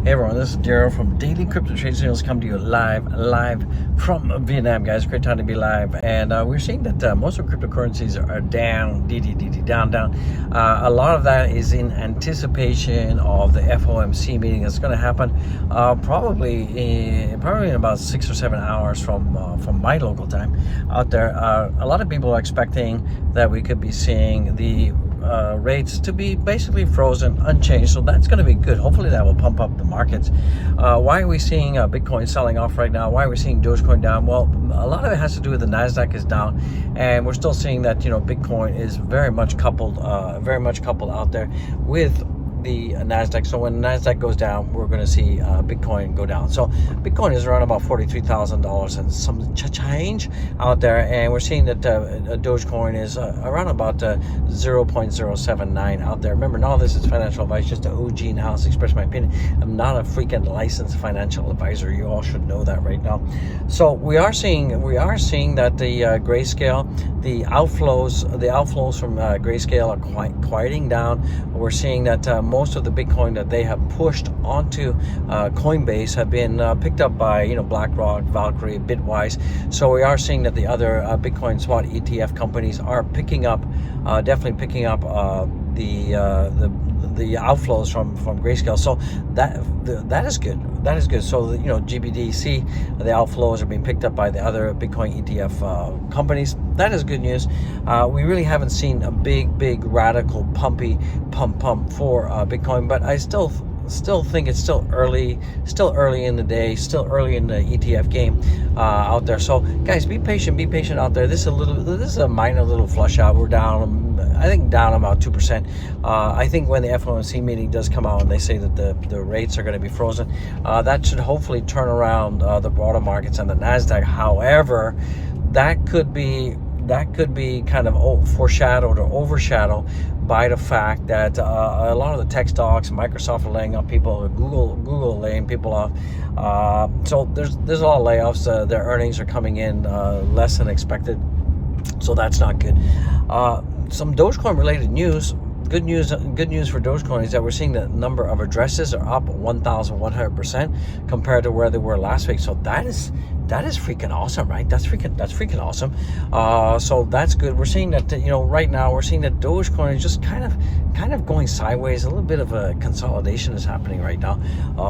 Hey everyone, this is Daryl from Daily Crypto Trade Signals, come to you live from Vietnam, guys. Great time to be live. And we're seeing that most of cryptocurrencies are down, down. A lot of that is in anticipation of the FOMC meeting that's going to happen probably in about 6 or 7 hours from my local time out there. A lot of people are expecting that we could be seeing the rates to be basically frozen, unchanged, so that's going to be good. Hopefully that will pump up the markets. Why are we seeing Bitcoin selling off right now? Why are we seeing Dogecoin down? Well, a lot of it has to do with the Nasdaq is down, and we're still seeing that Bitcoin is very much coupled out there with the Nasdaq. So when Nasdaq goes down, we're going to see Bitcoin go down. So Bitcoin is around about $43,000 and some change out there, and we're seeing that Dogecoin is around about 0.079 out there. Remember, none of this is financial advice, just an OG in-house express my opinion. I'm not a freaking licensed financial advisor. You all should know that right now. So we are seeing that the Grayscale, the outflows from Grayscale are quieting down. We're seeing that most of the Bitcoin that they have pushed onto Coinbase have been picked up by BlackRock, Valkyrie, Bitwise. So we are seeing that the other Bitcoin spot ETF companies are definitely picking up the outflows from Grayscale. So that is good. That is good. So GBDC, the outflows are being picked up by the other Bitcoin ETF companies. That is good news. We really haven't seen a big radical pump for Bitcoin, but I still think it's still early in the day, still early in the ETF game out there. So guys, be patient out there. This is a minor little flush out. We're down, I think, down about 2%. I think when the FOMC meeting does come out and they say that the rates are going to be frozen, that should hopefully turn around the broader markets and the Nasdaq. However, that could be kind of foreshadowed or overshadowed by the fact that a lot of the tech stocks, Microsoft are laying off people, Google laying people off. So there's a lot of layoffs. Their earnings are coming in less than expected, so that's not good. Some Dogecoin related news. Good news for Dogecoin is that we're seeing the number of addresses are up 1,100% compared to where they were last week. So that is freaking awesome, right? That's freaking awesome. So that's good. We're seeing that right now we're seeing that Dogecoin is just kind of going sideways. A little bit of a consolidation is happening right now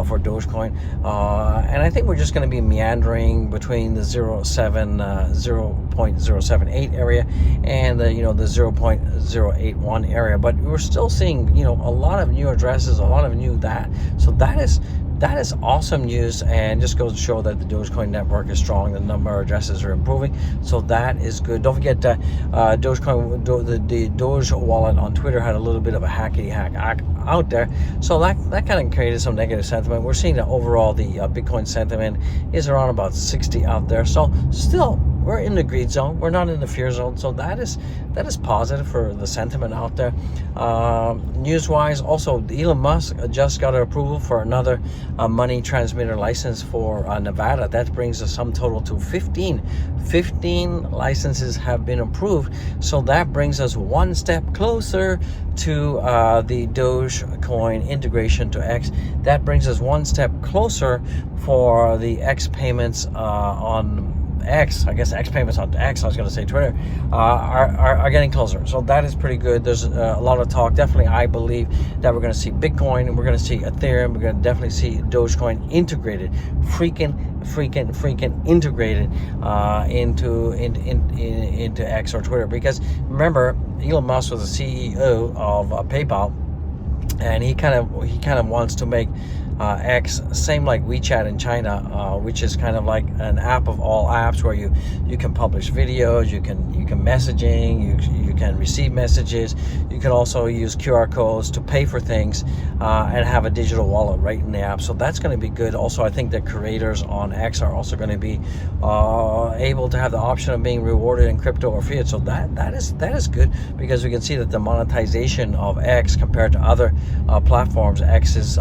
for Dogecoin, and I think we're just going to be meandering between the 0.078 area and the 0.081 area. But we're still seeing a lot of new addresses, a lot of new that. So that is awesome news, and just goes to show that the Dogecoin network is strong. The number of addresses are improving, so that is good. Don't forget Dogecoin, the Doge wallet on Twitter had a little bit of a hackety hack out there, so that kind of created some negative sentiment. We're seeing that overall the Bitcoin sentiment is around about 60 out there, so still we're in the greed zone. We're not in the fear zone, so that is positive for the sentiment out there. News-wise, also Elon Musk just got approval for another money transmitter license for Nevada. That brings the sum total to 15. 15 licenses have been approved, so that brings us one step closer to the Dogecoin integration to X. That brings us one step closer for the X payments on X. I guess X payments on X, I was going to say Twitter, are getting closer. So that is pretty good. There's a lot of talk. Definitely, I believe that we're going to see Bitcoin and we're going to see Ethereum. We're going to definitely see Dogecoin integrated, freaking integrated into X or Twitter. Because remember, Elon Musk was the CEO of PayPal, and he kind of wants to make X same like WeChat in China, which is kind of like an app of all apps where you can publish videos, you can messaging, you can receive messages, you can also use QR codes to pay for things, and have a digital wallet right in the app. So that's going to be good. Also, I think the creators on X are also going to be able to have the option of being rewarded in crypto or fiat. So that is good, because we can see that the monetization of X compared to other platforms, X is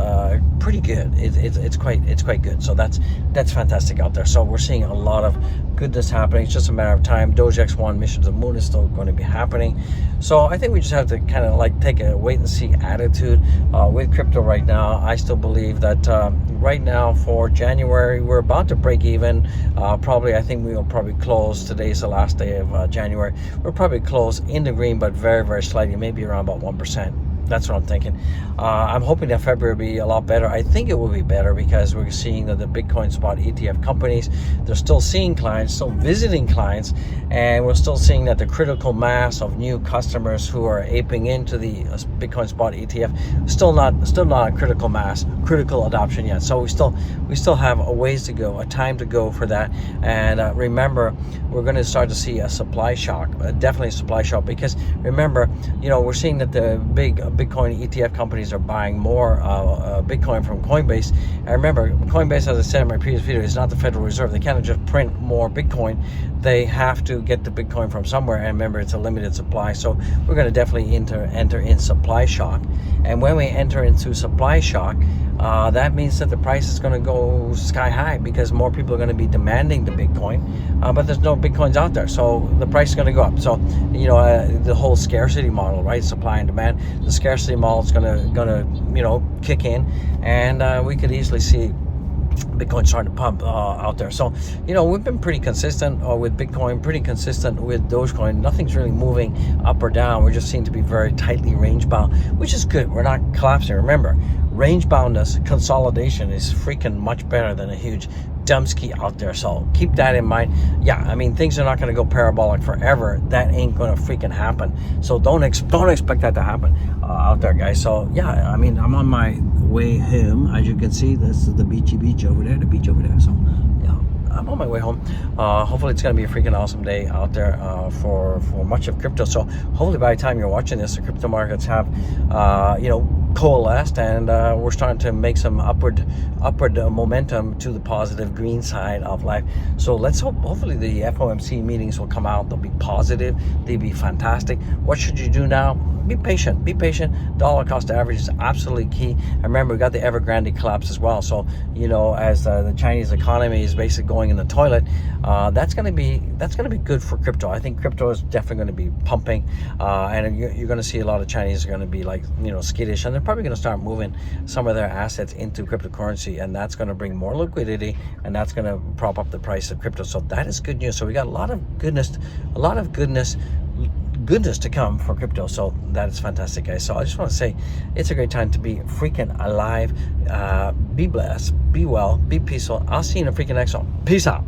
pretty good. It's quite good. So that's fantastic out there. So we're seeing a lot of goodness happening. It's just a matter of time. Dogecoin mission to the moon is still going to be happening. So I think we just have to kind of like take a wait and see attitude with crypto right now. I still believe that right now for January we're about to break even. Probably I think we will probably close. Today's the last day of January. We'll probably close in the green, but very slightly, maybe around about 1%. That's what I'm thinking. I'm hoping that February will be a lot better. I think it will be better because we're seeing that the Bitcoin spot ETF companies, they're still seeing clients, still visiting clients, and we're still seeing that the critical mass of new customers who are aping into the Bitcoin spot ETF still not a critical mass, critical adoption yet. So we still have a ways to go, a time to go for that. And remember, we're going to start to see a supply shock, definitely a supply shock, because remember, we're seeing that the big Bitcoin ETF companies are buying more Bitcoin from Coinbase. And remember, Coinbase, as I said in my previous video, is not the Federal Reserve. They cannot just print more Bitcoin. They have to get the Bitcoin from somewhere, and remember, it's a limited supply. So we're going to definitely enter in supply shock. And when we enter into supply shock, that means that the price is going to go sky high because more people are going to be demanding the Bitcoin, but there's no Bitcoins out there, so the price is going to go up. So the whole scarcity model, right? Supply and demand. The scarcity model is going to kick in, and we could easily see Bitcoin starting to pump out there. So we've been pretty consistent with Bitcoin, pretty consistent with Dogecoin. Nothing's really moving up or down. We just seem to be very tightly range bound, which is good. We're not collapsing. Remember, range boundness consolidation is freaking much better than a huge dumpski out there. So keep that in mind. Yeah, I mean, things are not going to go parabolic forever. That ain't going to freaking happen. So don't expect that to happen out there, guys. So yeah, I mean, I'm on my way home. As you can see, this is the beach over there, the beach over there. So yeah, I'm on my way home. Hopefully it's going to be a freaking awesome day out there for much of crypto. So hopefully by the time you're watching this, the crypto markets have coalesced, and we're starting to make some upward momentum to the positive green side of life. So let's hope, hopefully the FOMC meetings will come out. They'll be positive. They'll be fantastic. What should you do now? Be patient. Dollar cost average is absolutely key. And remember, we got the Evergrande collapse as well. So as the Chinese economy is basically going in the toilet, that's going to be good for crypto. I think crypto is definitely going to be pumping, and you're going to see a lot of Chinese are going to be like skittish, and they're probably going to start moving some of their assets into cryptocurrency, and that's going to bring more liquidity, and that's going to prop up the price of crypto. So that is good news. So we got a lot of goodness to come for crypto. So that is fantastic, guys. So I just want to say it's a great time to be freaking alive. Be blessed, be well, be peaceful. I'll see you in the freaking next one. Peace out.